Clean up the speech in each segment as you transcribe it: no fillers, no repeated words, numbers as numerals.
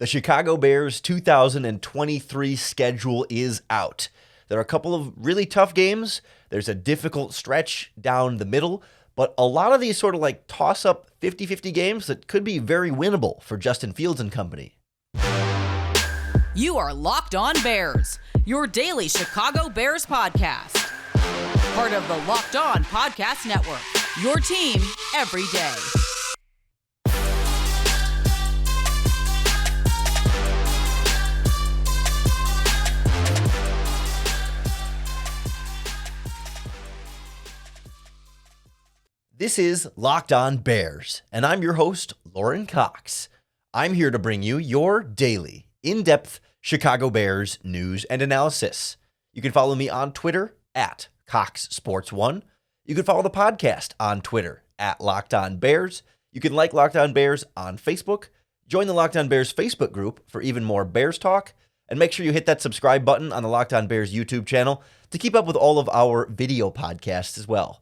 The Chicago Bears 2023 schedule is out. There are a couple of really tough games. There's a difficult stretch down the middle, but a lot of these sort of like toss-up 50-50 games that could be very winnable for Justin Fields and company. You are Locked On Bears, your daily Chicago Bears podcast. Part of the Locked On Podcast Network, your team every day. This is Locked On Bears, and I'm your host, Lorin Cox. I'm here to bring you your daily, in-depth Chicago Bears news and analysis. You can follow me on Twitter at CoxSports1. You can follow the podcast on Twitter at Locked On Bears. You can like Locked On Bears on Facebook. Join the Locked On Bears Facebook group for even more Bears talk. And make sure you hit that subscribe button on the Locked On Bears YouTube channel to keep up with all of our video podcasts as well.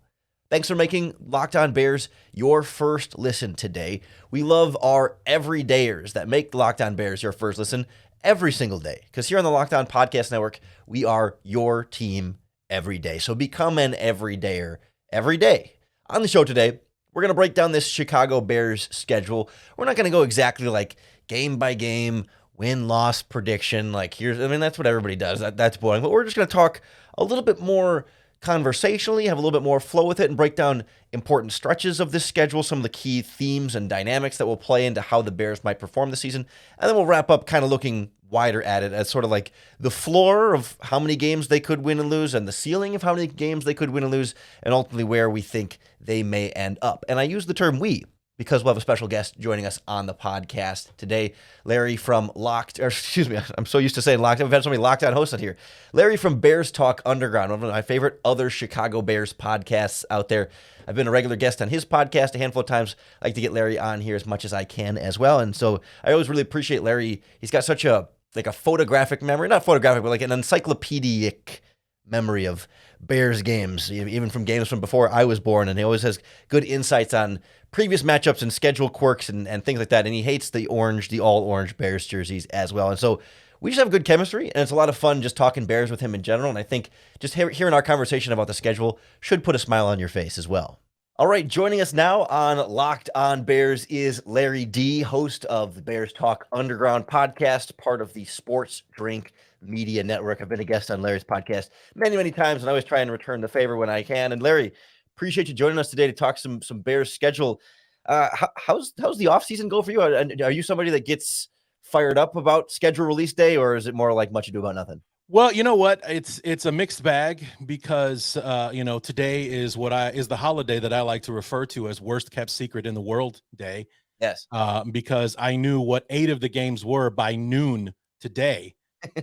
Thanks for making Locked On Bears your first listen today. We love our everydayers that make Locked On Bears your first listen every single day. Because here on the Locked On Podcast Network, we are your team every day. So become an everydayer every day. On the show today, we're going to break down this Chicago Bears schedule. We're not going to go exactly like game by game, win-loss prediction. That's what everybody does. That's boring. But we're just going to talk a little bit more conversationally, have a little bit more flow with it, and break down important stretches of this schedule, some of the key themes and dynamics that will play into how the Bears might perform this season. And then we'll wrap up kind of looking wider at it as sort of like the floor of how many games they could win and lose and the ceiling of how many games they could win and lose and ultimately where we think they may end up. And I use the term we because we'll have a special guest joining us on the podcast today. Larry from I'm so used to saying Locked On. We've had so many Locked On hosts out here. Larry from Bears Talk Underground, one of my favorite other Chicago Bears podcasts out there. I've been a regular guest on his podcast a handful of times. I like to get Larry on here as much as I can as well. And so I always really appreciate Larry. He's got such a photographic memory, not photographic, but like an encyclopedic memory of Bears games, even from games from before I was born. And he always has good insights on previous matchups and schedule quirks and things like that. And he hates the all orange Bears jerseys as well. And so we just have good chemistry, and it's a lot of fun just talking Bears with him in general. And I think just hearing our conversation about the schedule should put a smile on your face as well. All right, joining us now on Locked On Bears is Larry D., host of the Bears Talk Underground podcast, part of the Sports Drink Media Network. I've been a guest on Larry's podcast many, many times, and I always try and return the favor when I can. And Larry, appreciate you joining us today to talk some Bears schedule. How's the offseason go for you? Are you somebody that gets fired up about schedule release day, or is it more like much ado about nothing? Well, you know what? It's a mixed bag because today is the holiday that I like to refer to as worst kept secret in the world day. Yes. Because I knew what 8 of the games were by noon today,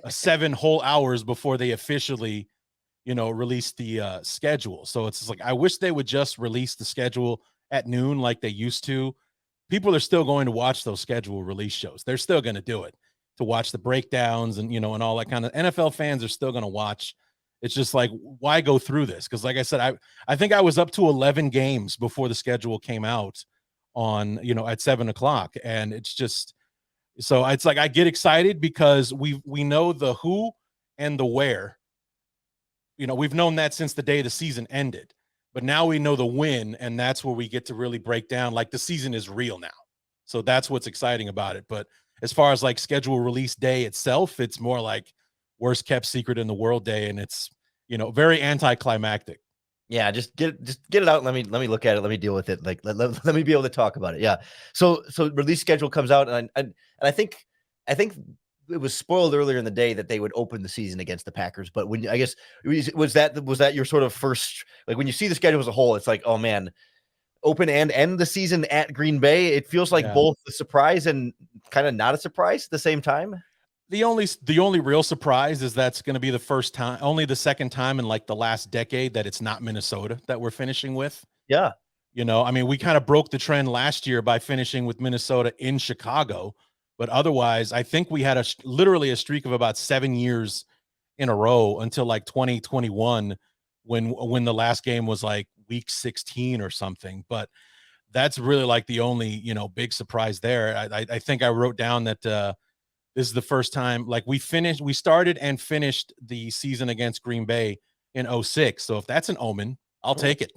7 whole hours before they officially, released the schedule. So it's like I wish they would just release the schedule at noon like they used to. People are still going to watch those schedule release shows. They're still going to do it to watch the breakdowns and, and all that kind of. NFL fans are still going to watch. It's just like, why go through this? Because like I said, I think I was up to 11 games before the schedule came out on, at 7:00. And it's just, so it's like, I get excited because we know the who and the where. We've known that since the day the season ended. But now we know the when, and that's where we get to really break down, like the season is real now. So that's what's exciting about it. But as far as like schedule release day itself, it's more like worst kept secret in the world day. And it's, very anticlimactic. Yeah, just get it out. Let me look at it. Let me deal with it. Like let me be able to talk about it. Yeah. So release schedule comes out, and I think it was spoiled earlier in the day that they would open the season against the Packers. But was that your sort of first, like when you see the schedule as a whole, it's like, oh man, open and end the season at Green Bay. It feels like both a surprise and kind of not a surprise at the same time. The only real surprise is that's going to be the second time in like the last decade that it's not Minnesota that we're finishing with. Yeah. We kind of broke the trend last year by finishing with Minnesota in Chicago. But otherwise, I think we had literally a streak of about 7 years in a row until like 2021 when the last game was like week 16 or something. But that's really like the only, big surprise there. I think I wrote down that this is the first time, like we started and finished the season against Green Bay in 06. So if that's an omen, I'll take it.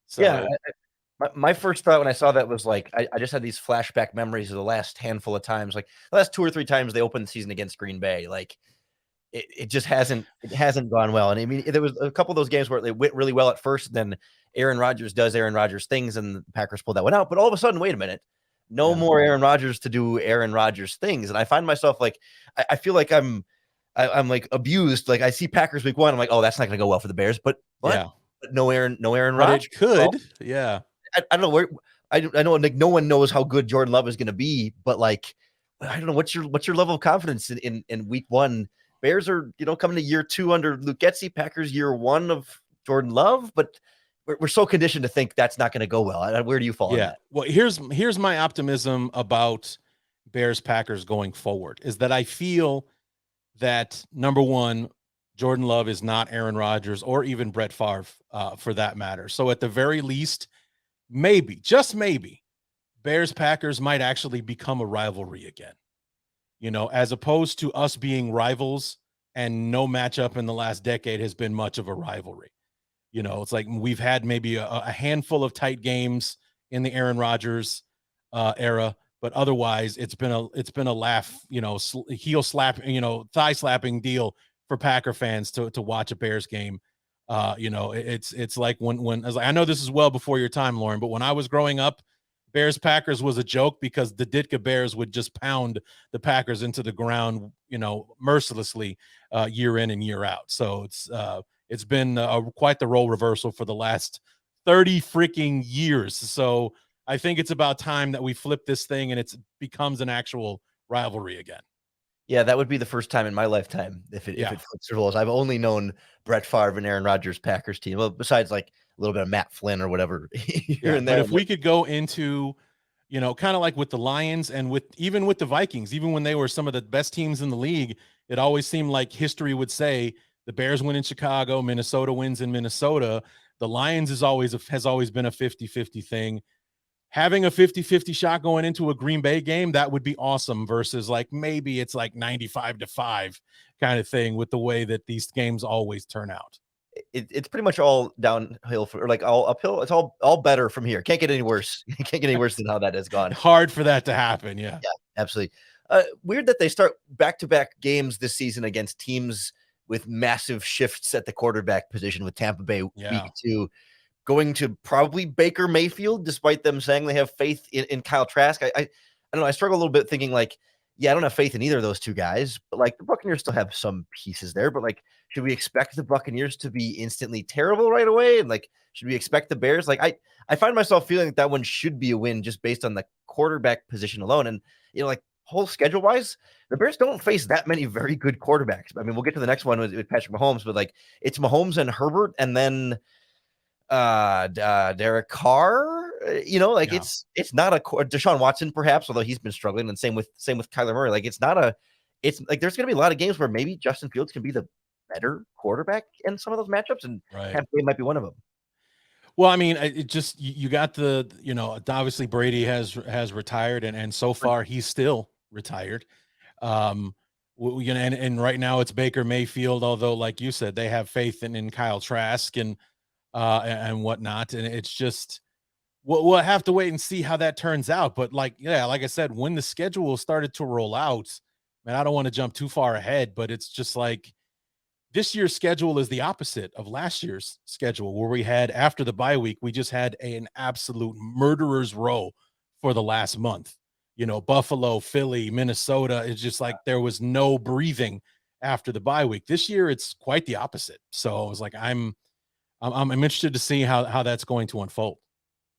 So Yeah. My first thought when I saw that was like, I just had these flashback memories of the last handful of times, like the last 2 or 3 times they opened the season against Green Bay. Like it just hasn't gone well. And I mean, there was a couple of those games where they went really well at first. Then Aaron Rodgers does Aaron Rodgers things and the Packers pulled that one out. But all of a sudden, wait a minute, no more Aaron Rodgers to do Aaron Rodgers things. And I find myself like, I feel like I'm like abused. Like I see Packers week 1. I'm like, oh, that's not going to go well for the Bears, but no Aaron Rodgers. It could. Well, yeah. I don't know where I know like no one knows how good Jordan Love is going to be, but like, I don't know what's your level of confidence in week 1. Bears are, coming to year 2 under Luke Getsy, Packers year 1 of Jordan Love, but we're so conditioned to think that's not going to go well. Where do you fall on that? Well, here's my optimism about Bears Packers going forward is that I feel that number one, Jordan Love is not Aaron Rodgers or even Brett Favre for that matter. So at the very least, maybe, just maybe, Bears Packers might actually become a rivalry again. As opposed to us being rivals, and no matchup in the last decade has been much of a rivalry. It's like we've had maybe a handful of tight games in the Aaron Rodgers era, but otherwise it's been a laugh, heel slap, thigh slapping deal for Packer fans to watch a Bears game. It's like when I know this is well before your time, Lorin, but when I was growing up, Bears Packers was a joke because the Ditka Bears would just pound the Packers into the ground, mercilessly year in and year out. So it's been quite the role reversal for the last 30 freaking years. So I think it's about time that we flip this thing and it becomes an actual rivalry again. Yeah, that would be the first time in my lifetime if it flips the roles. I've only known Brett Favre and Aaron Rodgers Packers team, well, besides like a little bit of Matt Flynn or whatever here and there. But if we could go into, kind of like with the Lions and even with the Vikings, even when they were some of the best teams in the league, it always seemed like history would say the Bears win in Chicago, Minnesota wins in Minnesota. The Lions has always been a 50-50 thing. Having a 50-50 shot going into a Green Bay game, that would be awesome versus like maybe it's like 95-5 kind of thing with the way that these games always turn out. It's pretty much all downhill or like all uphill. It's all better from here. Can't get any worse. Can't get any worse than how that has gone. Hard for that to happen. Yeah, absolutely. Weird that they start back-to-back games this season against teams with massive shifts at the quarterback position with Tampa Bay week 2. Going to probably Baker Mayfield, despite them saying they have faith in Kyle Trask. I don't know. I struggle a little bit thinking like, I don't have faith in either of those two guys, but like the Buccaneers still have some pieces there. But like, should we expect the Buccaneers to be instantly terrible right away? And like, should we expect the Bears? Like, I find myself feeling that one should be a win just based on the quarterback position alone. And like whole schedule wise, the Bears don't face that many very good quarterbacks. I mean, we'll get to the next one with Patrick Mahomes, but like it's Mahomes and Herbert, and then Derek Carr, it's not a Deshaun Watson perhaps, although he's been struggling, and same with Kyler Murray. Like it's like there's going to be a lot of games where maybe Justin Fields can be the better quarterback in some of those matchups, and Tampa Bay might be one of them. Well, I mean, it just you got obviously Brady has retired, and so far he's still retired. And right now it's Baker Mayfield, although like you said, they have faith in Kyle Trask and whatnot. And it's just, we'll have to wait and see how that turns out. But like I said, when the schedule started to roll out, man, I don't want to jump too far ahead, but it's just like this year's schedule is the opposite of last year's schedule, where we had, after the bye week, we just had an absolute murderer's row for the last month. Buffalo, Philly, Minnesota. It's just like there was no breathing after the bye week. This year, it's quite the opposite. So I was like, I'm interested to see how that's going to unfold.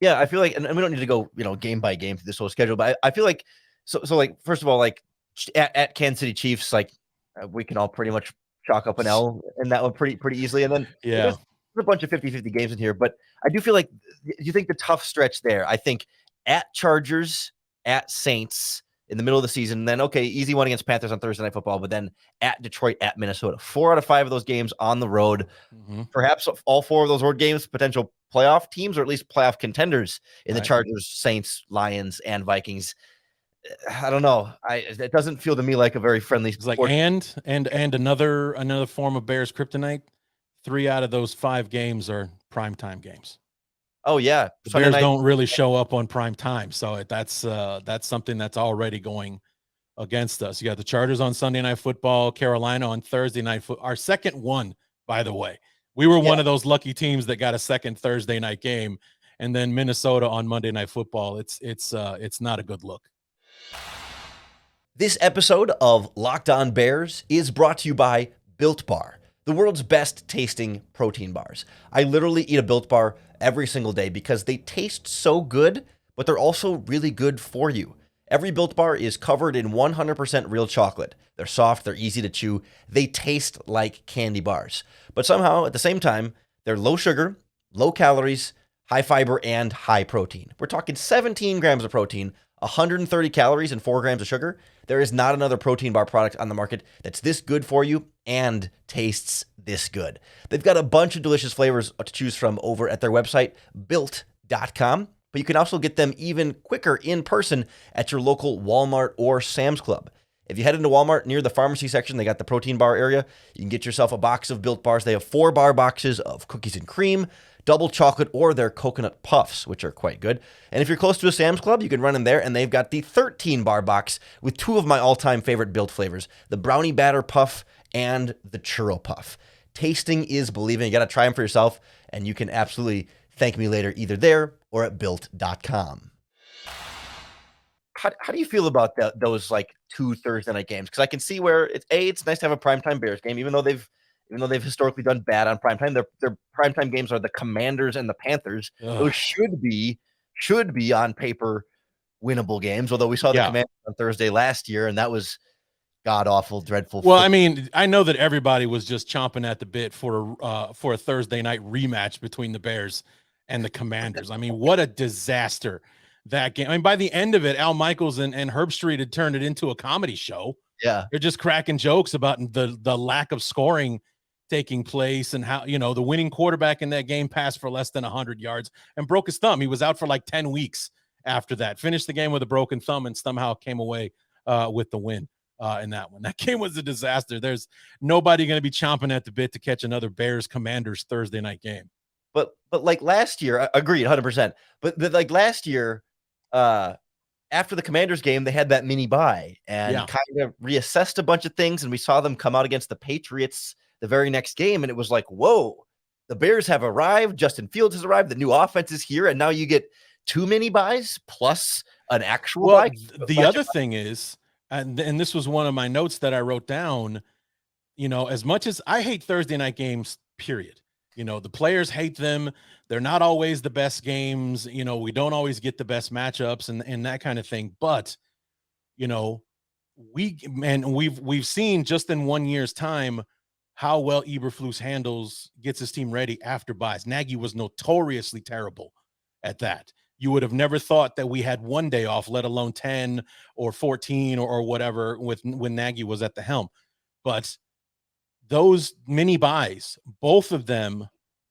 Yeah, I feel like, and we don't need to go, game by game through this whole schedule, but I feel like, so like, first of all, like at Kansas City Chiefs, like we can all pretty much chalk up an L in that one pretty easily. And then there's a bunch of 50-50 games in here, but I do feel like, you think the tough stretch there, I think at Chargers, at Saints in the middle of the season, then easy one against Panthers on Thursday Night Football, but then at Detroit, at Minnesota, 4 out of 5 of those games on the road. Perhaps all 4 of those road games, potential playoff teams, or at least playoff contenders in the Chargers, Saints, Lions, and Vikings. I don't know. It doesn't feel to me like a very friendly It's like sport. and another form of Bears kryptonite. 3 out of those 5 games are primetime games. Oh yeah, The Sunday Bears night. don't really show up on prime time, so that's something that's already going against us. You got the Chargers on Sunday Night Football, Carolina on Thursday Night Football. Our second one, by the way. We were one of those lucky teams that got a second Thursday night game, and then Minnesota on Monday Night Football. It's not a good look. This episode of Locked On Bears is brought to you by Built Bar, the world's best tasting protein bars. I literally eat a Built Bar every single day because they taste so good, but they're also really good for you. Every Built Bar is covered in 100% real chocolate. They're soft, they're easy to chew, they taste like candy bars. But somehow, at the same time, they're low sugar, low calories, high fiber, and high protein. We're talking 17 grams of protein, 130 calories, and 4 grams of sugar. There is not another protein bar product on the market that's this good for you and tastes this good. They've got a bunch of delicious flavors to choose from over at their website, built.com. But you can also get them even quicker in person at your local Walmart or Sam's Club. If you head into Walmart near the pharmacy section, they got the protein bar area. You can get yourself a box of Built Bars. They have 4 bar boxes of cookies and cream, double chocolate, or their coconut puffs, which are quite good. And if you're close to a Sam's Club, you can run in there, and they've got the 13 bar box with 2 of my all-time favorite Built flavors, the brownie batter puff and the churro puff. Tasting is believing. You got to try them for yourself, and you can absolutely thank me later either there or at built.com. How do you feel about those like 2 Thursday night games? Because I can see where it's nice to have a primetime Bears game, even though they've historically done bad on primetime. Their primetime games are the Commanders and the Panthers. Ugh. Those should be on paper winnable games. Although we saw the Commanders on Thursday last year, and that was god awful, dreadful. Well, I mean, I know that everybody was just chomping at the bit for a Thursday night rematch between the Bears and the Commanders. I mean, what a disaster that game. I mean, by the end of it, Al Michaels and Herb Street had turned it into a comedy show. Yeah, they're just cracking jokes about the lack of scoring taking place and how, the winning quarterback in that game passed for less than 100 yards and broke his thumb. He was out for like 10 weeks after that. Finished the game with a broken thumb and somehow came away with the win in that one. That game was a disaster. There's nobody going to be chomping at the bit to catch another Bears Commanders Thursday night game. But like last year, I agreed 100%. But like last year, after the Commanders game, they had that mini bye and kind of reassessed a bunch of things. And we saw them come out against the Patriots the very next game. And it was like, whoa, the Bears have arrived. Justin Fields has arrived. The new offense is here. And now you get 2 mini buys plus an actual bye. The other thing is, and this was one of my notes that I wrote down, as much as I hate Thursday night games, period. The players hate them. They're not always the best games. We don't always get the best matchups and that kind of thing. But, we've seen just in 1 year's time how well Eberflus gets his team ready after buys. Nagy was notoriously terrible at that. You would have never thought that we had 1 day off, let alone 10 or 14 or whatever when Nagy was at the helm. But those mini buys, both of them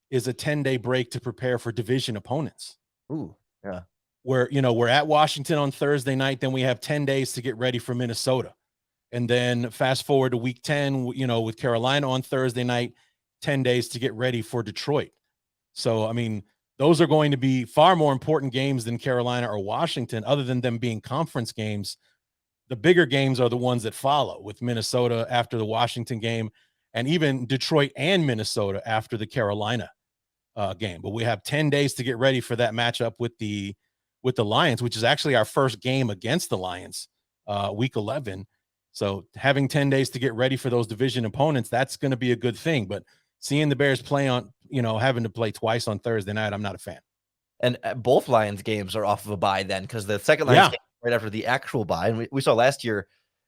is a 10-day break to prepare for division opponents. Ooh, yeah. We're at Washington on Thursday night. Then we have 10 days to get ready for Minnesota. And then fast forward to week 10, with Carolina on Thursday night, 10 days to get ready for Detroit. So, I mean, those are going to be far more important games than Carolina or Washington, other than them being conference games. The bigger games are the ones that follow, with Minnesota after the Washington game, and even Detroit and Minnesota after the Carolina game. But we have 10 days to get ready for that matchup with the Lions, which is actually our first game against the Lions, week 11. So having 10 days to get ready for those division opponents, that's going to be a good thing. But seeing the Bears play on, having to play twice on Thursday night, I'm not a fan. And both Lions games are off of a bye then, because the second Lions game right after the actual bye. And we saw last year,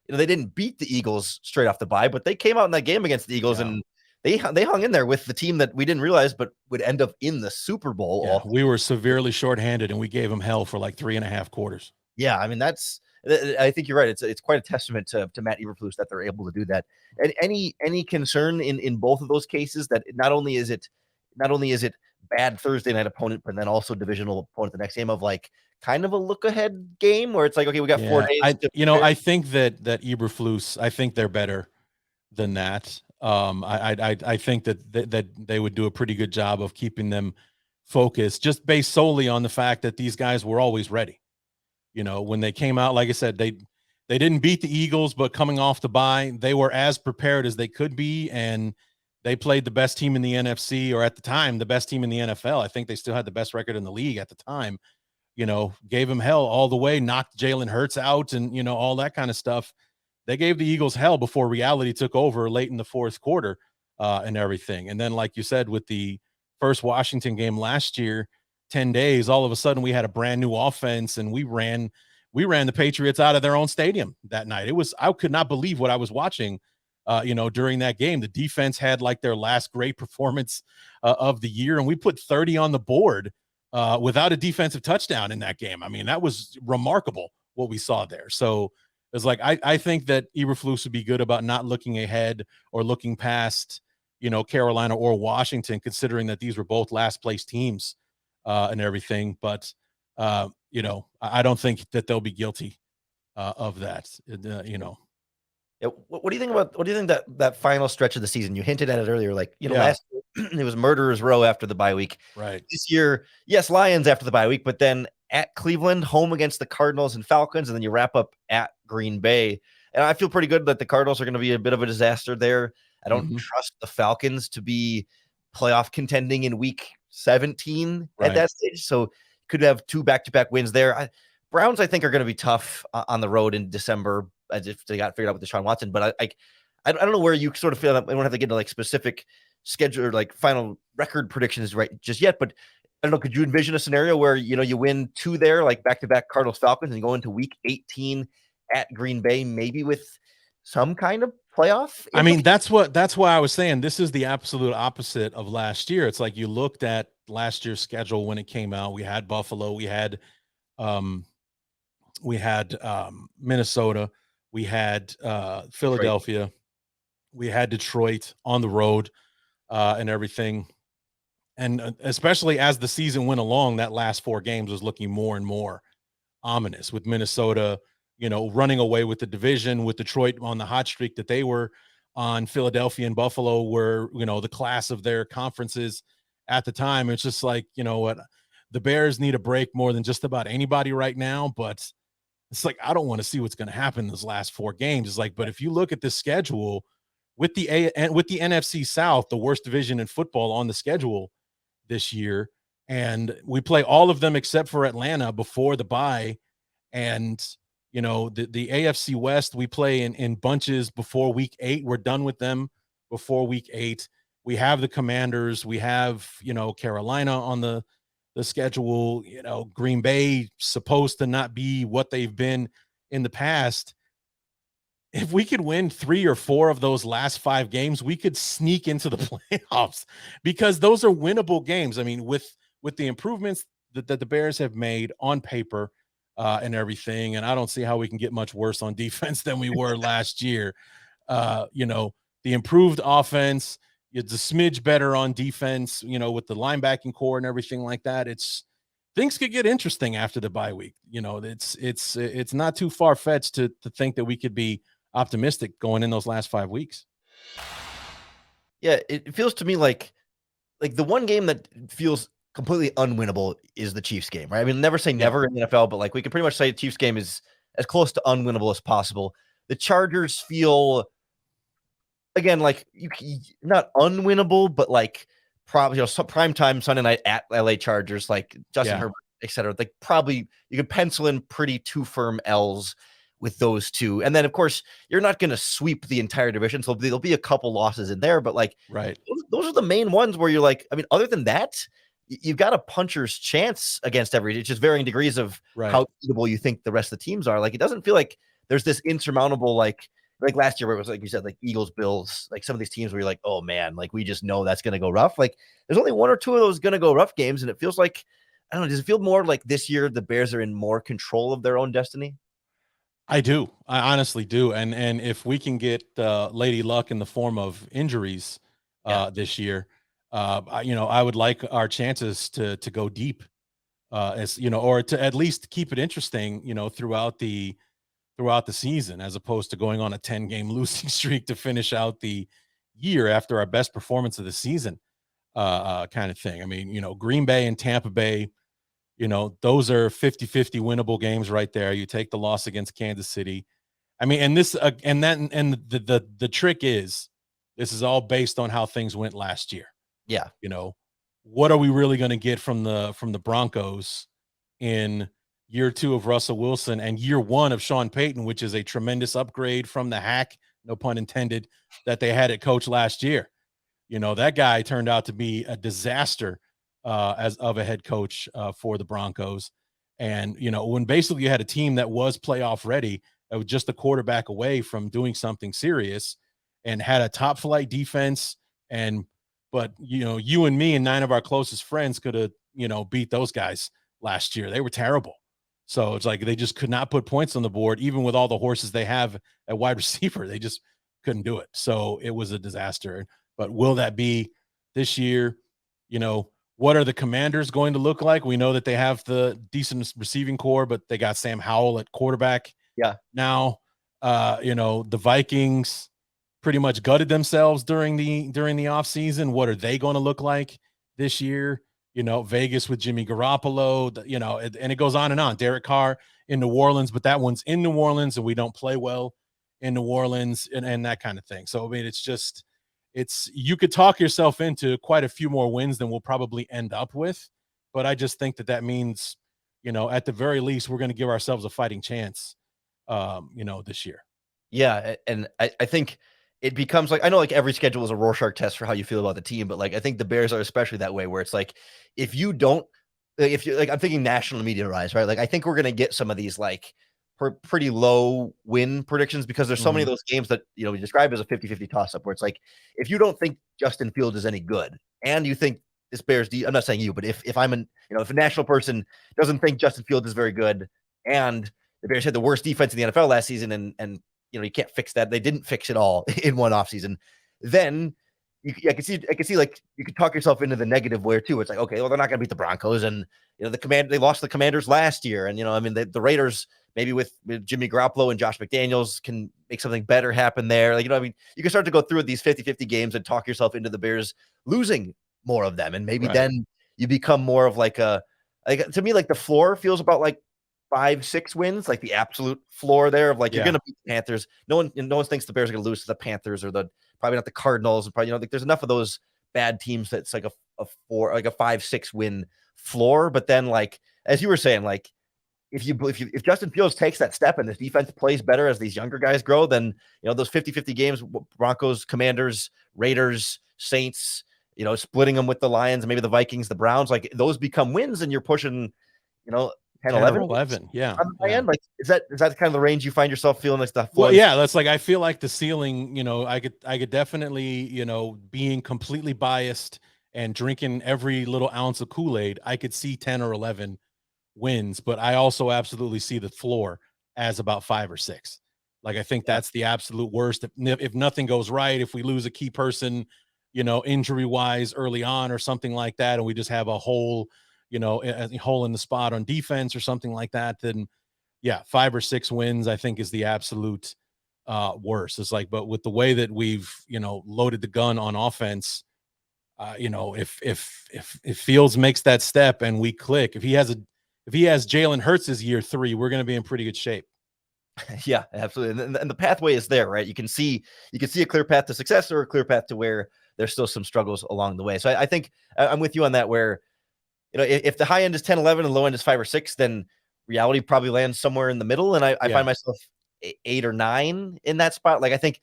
they didn't beat the Eagles straight off the bye, but they came out in that game against the Eagles and they hung in there with the team that we didn't realize, but would end up in the Super Bowl. Yeah, we were severely shorthanded and we gave them hell for like 3.5 quarters. Yeah. I mean, I think you're right. It's quite a testament to Matt Eberflus that they're able to do that. And any concern in both of those cases that not only is it bad Thursday night opponent, but then also divisional opponent the next game of like kind of a look ahead game where it's like, okay, we got 4 days to prepare. I think that Eberflus, I think they're better than that. I think that they would do a pretty good job of keeping them focused, just based solely on the fact that these guys were always ready. When they came out, like I said, they didn't beat the Eagles, but coming off the bye, they were as prepared as they could be, and they played the best team in the NFC, or at the time, the best team in the NFL. I think they still had the best record in the league at the time. Gave him hell all the way, knocked Jalen Hurts out, and all that kind of stuff. They gave the Eagles hell before reality took over late in the fourth quarter, and everything. And then, like you said, with the first Washington game last year, 10 days, all of a sudden we had a brand new offense, and we ran the Patriots out of their own stadium that night. I could not believe what I was watching, during that game. The defense had like their last great performance of the year, and we put 30 on the board without a defensive touchdown in that game. I mean, that was remarkable what we saw there. So it's like, I think that Eberflus would be good about not looking ahead or looking past, Carolina or Washington, considering that these were both last place teams and everything. But, I don't think that they'll be guilty of that, Yeah, what do you think that final stretch of the season? You hinted at it earlier, like, last year, it was murderer's row after the bye week. Right. This year, yes, Lions after the bye week, but then at Cleveland, home against the Cardinals and Falcons, and then you wrap up at Green Bay. And I feel pretty good that the Cardinals are going to be a bit of a disaster there. I don't trust the Falcons to be playoff contending in week 17 at that stage. So could have 2 back-to-back wins there. Browns, I think, are going to be tough on the road in December, as if they got figured out with Deshaun Watson. But I don't know where you sort of feel that we don't have to get into like specific schedule or like final record predictions right just yet. But I don't know, could you envision a scenario where, you win 2 there, like back-to-back Cardinals Falcons, and go into week 18 at Green Bay, maybe with some kind of playoff? I mean, that's why I was saying this is the absolute opposite of last year. It's like you looked at last year's schedule when it came out. We had Buffalo, we had Minnesota, we had Philadelphia, we had Detroit on the road, and everything. And especially as the season went along, that last 4 games was looking more and more ominous, with Minnesota, running away with the division, with Detroit on the hot streak that they were on. Philadelphia and Buffalo were, the class of their conferences at the time. It's just like, what, the Bears need a break more than just about anybody right now. But it's like, I don't want to see what's going to happen in those last 4 games. It's like, but if you look at the schedule with the NFC South, the worst division in football on the schedule this year, and we play all of them except for Atlanta before the bye. And, the AFC West, we play in bunches before week 8. We're done with them before week 8. We have the Commanders. We have, Carolina on the schedule. Green Bay supposed to not be what they've been in the past. If we could win 3 or 4 of those last 5 games, we could sneak into the playoffs, because those are winnable games. I mean, with the improvements that the Bears have made on paper and everything, and I don't see how we can get much worse on defense than we were last year. The improved offense, it's a smidge better on defense, with the linebacking core and everything like that. Things could get interesting after the bye week. It's not too far-fetched to think that we could be optimistic going in those last 5 weeks. Yeah, it feels to me like the one game that feels completely unwinnable is the Chiefs game, right? I mean, never say never in the NFL, but like we can pretty much say the Chiefs game is as close to unwinnable as possible. The Chargers feel, again, like not unwinnable, but like probably prime time Sunday night at LA Chargers, like Justin Herbert, etc. Like probably you could pencil in pretty 2 firm L's with those 2. And then, of course, you're not going to sweep the entire division. So there'll be a couple losses in there, but like, those are the main ones where you're like, I mean, other than that, you've got a puncher's chance against it's just varying degrees of how beatable you think the rest of the teams are. Like, it doesn't feel like there's this insurmountable, like last year where it was, like you said, like Eagles, Bills, like some of these teams where you're like, oh man, like we just know that's going to go rough. Like there's only 1 or 2 of those going to go rough games. And it feels like, I don't know, does it feel more like this year the Bears are in more control of their own destiny? I do. I honestly do. And if we can get Lady Luck in the form of injuries this year, I would like our chances to go deep, as or to at least keep it interesting, throughout the season, as opposed to going on a 10-game losing streak to finish out the year after our best performance of the season, kind of thing. I mean, Green Bay and Tampa Bay, those are 50-50 winnable games right there. You take the loss against Kansas City. I mean, and this the trick is, this is all based on how things went last year. Yeah. What are we really going to get from the Broncos in year 2 of Russell Wilson and year 1 of Sean Payton, which is a tremendous upgrade from the hack, no pun intended, that they had at coach last year. That guy turned out to be a disaster as of a head coach for the Broncos. And, when basically you had a team that was playoff ready, that was just a quarterback away from doing something serious, and had a top flight defense. But you and me and 9 of our closest friends could have, beat those guys last year. They were terrible. So it's like they just could not put points on the board, even with all the horses they have at wide receiver. They just couldn't do it. So it was a disaster. But will that be this year? What are the Commanders going to look like? We know that they have the decent receiving core, but they got Sam Howell at quarterback. Yeah. Now, the Vikings pretty much gutted themselves during the offseason. What are they going to look like this year? Vegas with Jimmy Garoppolo, and it goes on and on. Derek Carr in New Orleans, but that one's in New Orleans and we don't play well in New Orleans, and that kind of thing. So, I mean, you could talk yourself into quite a few more wins than we'll probably end up with. But I just think that means, at the very least, we're going to give ourselves a fighting chance, this year. Yeah. And I think it becomes like, I know like every schedule is a Rorschach test for how you feel about the team, but like, I think the Bears are especially that way, where it's like, if you I'm thinking national media rise, right? Like, I think we're going to get some of these like pretty low win predictions, because there's so many of those games that, we describe as a 50-50 toss up, where it's like, if you don't think Justin Fields is any good and you think this Bears, I'm not saying you, but if I'm if a national person doesn't think Justin Fields is very good, and the Bears had the worst defense in the NFL last season, and you can't fix that. They didn't fix it all in one offseason. Then I can see like you could talk yourself into the negative where too. It's like, okay, well, they're not going to beat the Broncos, and they lost the Commanders last year, and the Raiders maybe with Jimmy Garoppolo and Josh McDaniels can make something better happen there. Like, you can start to go through these 50-50 games and talk yourself into the Bears losing more of them, and maybe then you become more of like to me, like the floor feels about like 5-6 wins, like the absolute floor there of like, you're going to beat the Panthers. No one thinks the Bears are going to lose to the Panthers, or probably not the Cardinals. And probably, like there's enough of those bad teams that's like a 5-6 win floor. But then, like, as you were saying, like if Justin Fields takes that step and this defense plays better as these younger guys grow, then, those 50-50 games, Broncos, Commanders, Raiders, Saints, splitting them with the Lions and maybe the Vikings, the Browns, like those become wins, and you're pushing, 10, 11. Yeah. On the high end, like, is that kind of the range you find yourself feeling like the floor? Well, yeah, that's like, I feel like the ceiling, I could definitely, being completely biased and drinking every little ounce of Kool-Aid, I could see 10 or 11 wins, but I also absolutely see the floor as about 5 or 6. Like, I think that's the absolute worst. If nothing goes right, if we lose a key person, injury wise early on or something like that, and we just have a hole in the spot on defense or something like that, then 5 or 6 wins, I think, is the absolute worst. It's like, but with the way that we've, loaded the gun on offense, if Fields makes that step and we click, if he has Jalen Hurts' year 3, we're going to be in pretty good shape. Yeah, absolutely. And the pathway is there, right? You can see a clear path to success, or a clear path to where there's still some struggles along the way. So I think I'm with you on that, where, if the high end is 10, 11 and low end is 5 or 6, then reality probably lands somewhere in the middle. And I find myself 8 or 9 in that spot. Like, I think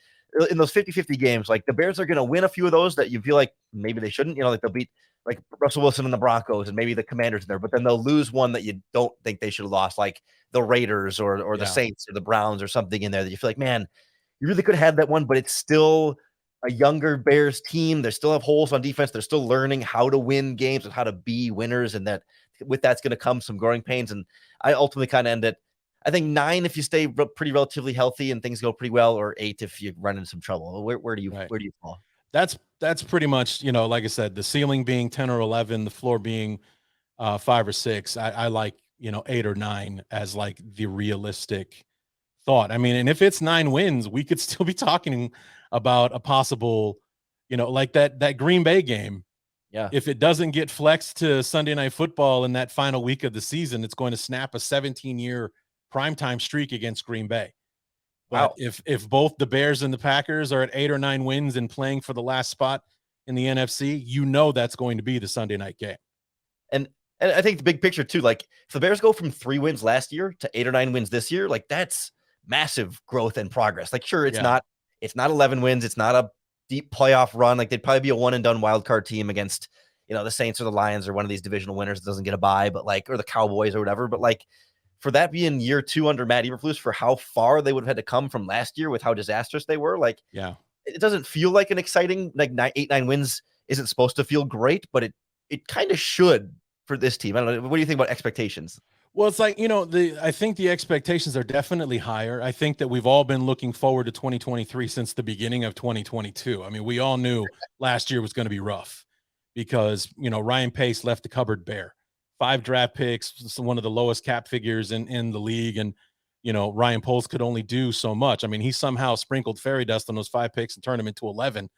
in those 50-50 games, like the Bears are going to win a few of those that you feel like maybe they shouldn't, like they'll beat like Russell Wilson and the Broncos and maybe the Commanders in there, but then they'll lose one that you don't think they should have lost, like the Raiders or the Saints or the Browns or something in there that you feel like, man, you really could have had that one, but it's still a younger Bears team. They still have holes on defense. They're still learning how to win games and how to be winners. And that with that's going to come some growing pains. And I ultimately kind of end it, I think 9 if you stay pretty relatively healthy and things go pretty well, or 8 if you run into some trouble. Where do you fall? That's pretty much, like I said, the ceiling being 10 or 11, the floor being 5 or 6. I like, 8 or 9 as like the realistic thought. I mean, and if it's 9 wins, we could still be talking about a possible, like that Green Bay game. Yeah. If it doesn't get flexed to Sunday Night Football in that final week of the season, it's going to snap a 17-year primetime streak against Green Bay. But Wow. if both the Bears and the Packers are at 8 or 9 wins and playing for the last spot in the NFC, that's going to be the Sunday night game. And I think the big picture too, like if the Bears go from 3 wins last year to 8 or 9 wins this year, like that's massive growth and progress. Like, sure, it's not 11 wins, it's not a deep playoff run. Like they'd probably be a one and done wild card team against, the Saints or the Lions or one of these divisional winners that doesn't get a bye, but like, or the Cowboys or whatever. But like for that being year 2 under Matt Eberflus, for how far they would have had to come from last year with how disastrous they were, like, it doesn't feel like an exciting, like 8-9 wins isn't supposed to feel great, but it kind of should for this team. I don't know. What do you think about expectations? Well, it's like, I think the expectations are definitely higher. I think that we've all been looking forward to 2023 since the beginning of 2022. I mean, we all knew last year was going to be rough because, Ryan Pace left the cupboard bare. 5 draft picks, one of the lowest cap figures in the league. And, Ryan Poles could only do so much. I mean, he somehow sprinkled fairy dust on those 5 picks and turned them into 11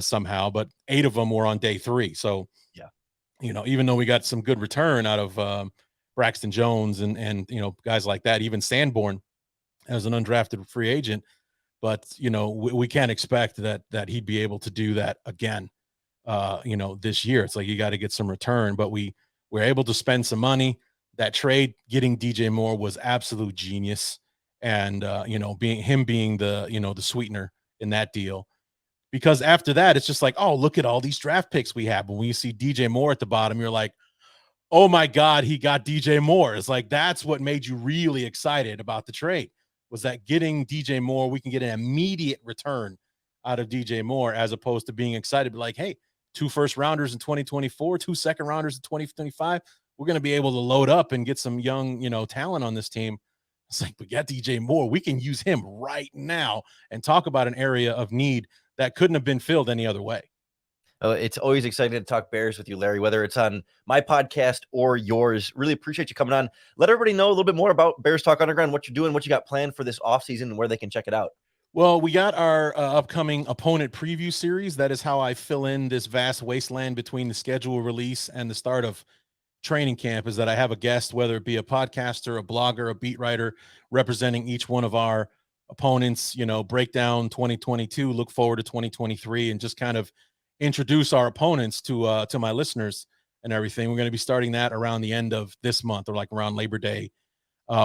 somehow, but 8 of them were on day 3. So, even though we got some good return out of Braxton Jones and guys like that, even Sanborn as an undrafted free agent, but we can't expect that he'd be able to do that again. This year, it's like you got to get some return, but we're able to spend some money. That trade getting DJ Moore was absolute genius, and being the sweetener in that deal. Because after that, it's just like, oh, look at all these draft picks we have. But when you see DJ Moore at the bottom, you're like, oh my God, he got DJ Moore. It's like, that's what made you really excited about the trade, was that getting DJ Moore, we can get an immediate return out of DJ Moore, as opposed to being excited, like, hey, 2 first rounders in 2024, 2 second rounders in 2025. We're going to be able to load up and get some young, talent on this team. It's like, we got DJ Moore. We can use him right now and talk about an area of need that couldn't have been filled any other way. It's always exciting to talk Bears with you, Larry, whether it's on my podcast or yours. Really appreciate you coming on. Let everybody know a little bit more about Bears Talk Underground, what you're doing, what you got planned for this offseason, and where they can check it out. Well, we got our upcoming opponent preview series. That is how I fill in this vast wasteland between the schedule release and the start of training camp, is that I have a guest, whether it be a podcaster, a blogger, a beat writer, representing each one of our opponents, break down 2022, look forward to 2023, and just kind of introduce our opponents to my listeners and everything. We're going to be starting that around the end of this month, or like around Labor Day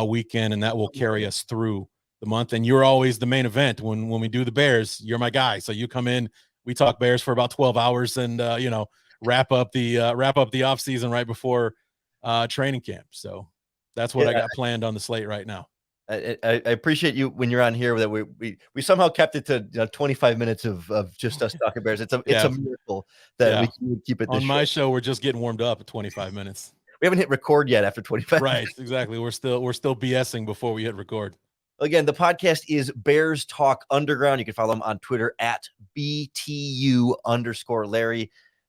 weekend, and that will carry us through the month. And you're always the main event when we do the Bears. You're my guy, so you come in, we talk Bears for about 12 hours, and wrap up the off season right before training camp. So that's what I got planned on the slate right now. I appreciate you when you're on here that we somehow kept it to 25 minutes of just us talking Bears. It's a miracle that we can keep it on my show. We're just getting warmed up at 25 minutes. We haven't hit record yet after 25 right minutes. Exactly. We're still BSing before we hit record. Again, the podcast is Bears Talk Underground. You can follow them on Twitter at BTU_Larry.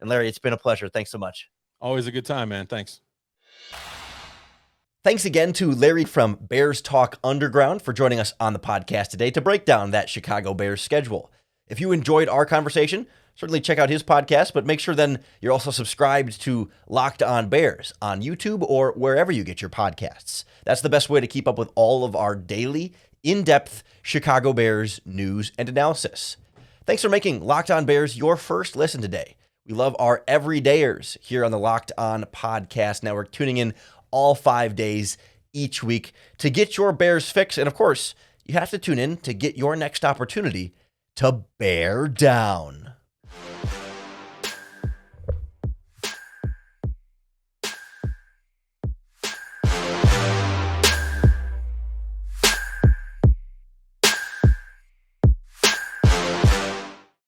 And Larry, it's been a pleasure. Thanks so much. Always a good time, man. Thanks. Thanks again to Larry from Bears Talk Underground for joining us on the podcast today to break down that Chicago Bears schedule. If you enjoyed our conversation, certainly check out his podcast, but make sure then you're also subscribed to Locked On Bears on YouTube or wherever you get your podcasts. That's the best way to keep up with all of our daily, in-depth Chicago Bears news and analysis. Thanks for making Locked On Bears your first listen today. We love our everydayers here on the Locked On Podcast Network, tuning in all 5 days each week to get your Bears fix. And of course, you have to tune in to get your next opportunity to bear down.